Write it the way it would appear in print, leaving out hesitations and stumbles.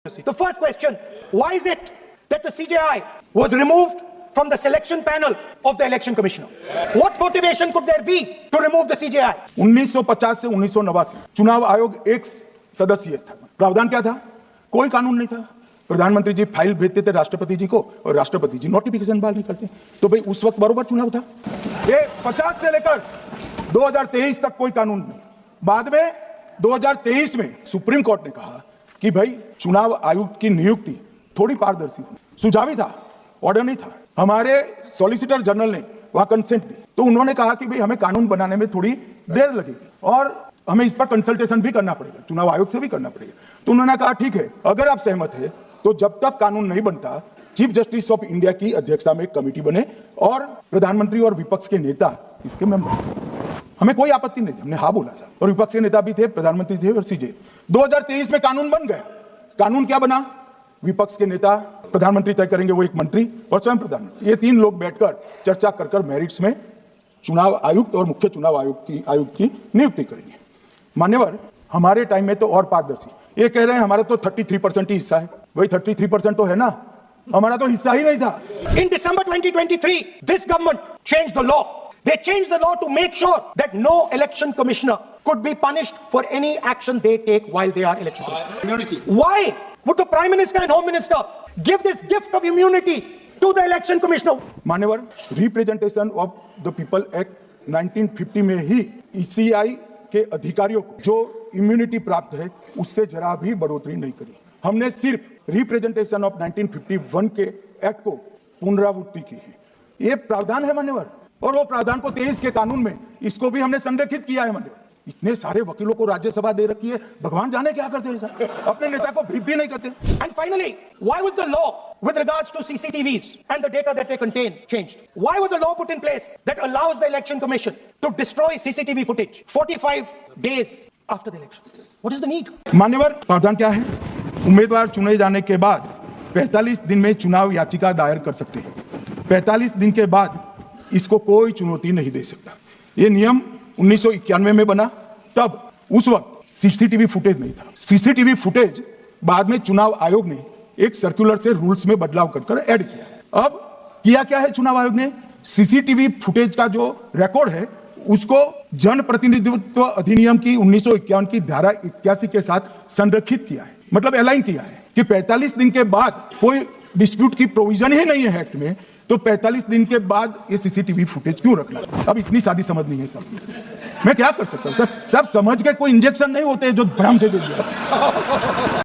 The first question, why is it that the CJI was removed from the selection panel of the election commissioner? What motivation could there be to remove the CJI? 1950 से 1989 चुनाव आयोग एक सदस्यीय था। प्रावधान क्या था? कोई कानून नहीं था। प्रधानमंत्री जी फाइल भेजते थे राष्ट्रपति जी को और राष्ट्रपति जी नोटिफिकेशन बहाल नहीं करते। तो भाई उस वक्त बरोबर चुनाव था। ये 50 से लेकर 2023 तक कोई कानून नहीं। बाद में 2023 में सुप्रीम कोर्ट ने कहा कि भाई चुनाव आयुक्त की नियुक्ति थोड़ी पारदर्शी हो, सुझावी था, ऑर्डर नहीं था। हमारे सॉलिसिटर जनरल ने वहां कंसेंट दी, तो उन्होंने कहा कि भाई हमें कानून बनाने में थोड़ी देर लगेगी और हमें इस पर कंसल्टेशन भी करना पड़ेगा, चुनाव आयोग से भी करना पड़ेगा। तो उन्होंने कहा ठीक है, अगर आप सहमत है तो जब तक कानून नहीं बनता चीफ जस्टिस ऑफ इंडिया की अध्यक्षता में एक कमेटी बने और प्रधानमंत्री और विपक्ष के नेता इसके मेंबर। हमें कोई आपत्ति नहीं थी, हमने हाँ बोला था और विपक्ष के नेता भी थे, प्रधानमंत्री थे और सीजे। 2023 में कानून बन गया। कानून क्या बना? विपक्ष के नेता, प्रधानमंत्री तय करेंगे, वो एक मंत्री और स्वयं प्रधानमंत्री, ये तीन लोग बैठकर चर्चा कर मेरिट्स में चुनाव आयुक्त और मुख्य चुनाव आयुक्त की नियुक्ति करेंगे। मान्यवर, हमारे टाइम में तो और पारदर्शी। ये कह रहे हैं हमारा तो 33% ही हिस्सा है। वही 33% तो है ना, हमारा तो हिस्सा ही नहीं था। In December 2023, this government changed the law. They changed the law to make sure that no election commissioner could be punished for any action they take while they are election commissioner. Immunity. Why would the Prime Minister and Home Minister give this gift of immunity to the election commissioner? मान्यवर, representation of the people act 1950 में ही ECI के अधिकारियों को जो immunity प्राप्त है उससे जरा भी बढ़ोतरी नहीं करी। हमने सिर्फ रिप्रेजेंटेशन ऑफ 1951 के एक्ट को पुनरावृत्ति की है। ये प्रावधान है मान्यवर, और वो प्रावधान को 23 के कानून में इसको भी हमने संरेखित किया है मान्यवर। इतने सारे वकीलों को राज्यसभा दे रखी है, भगवान जाने क्या करते हैं सर, अपने नेता को ब्रीफ भी नहीं करते। And finally, why was the law with regards to CCTVs and the data that they contain changed? Why was a law put in place that allows the election commission to destroy CCTV footage 45 days after the election? What is the need? मान्यवर, प्रावधान क्या है? उम्मीदवार चुने जाने के बाद 45 दिन में चुनाव याचिका दायर कर सकते हैं। 45 दिन के बाद इसको कोई चुनौती नहीं दे सकता। ये नियम 1991 में बना, तब उस वक्त सीसीटीवी फुटेज नहीं था। सीसीटीवी फुटेज बाद में चुनाव आयोग ने एक सर्कुलर से रूल्स में बदलाव कर ऐड किया। अब किया क्या है चुनाव आयोग ने? सीसीटीवी फुटेज का जो रिकॉर्ड है उसको जन प्रतिनिधित्व अधिनियम की 1951 की धारा 81 के साथ संरक्षित किया है, मतलब अलाइन किया है कि 45 दिन के बाद कोई डिस्प्यूट की प्रोविजन ही नहीं है एक्ट में, तो 45 दिन के बाद ये सीसीटीवी फुटेज क्यों रखना? अब इतनी सादी समझ नहीं है सब। मैं क्या कर सकता हूँ? सब समझ के कोई इंजेक्शन नहीं होते जो भ्रम से दे दिया।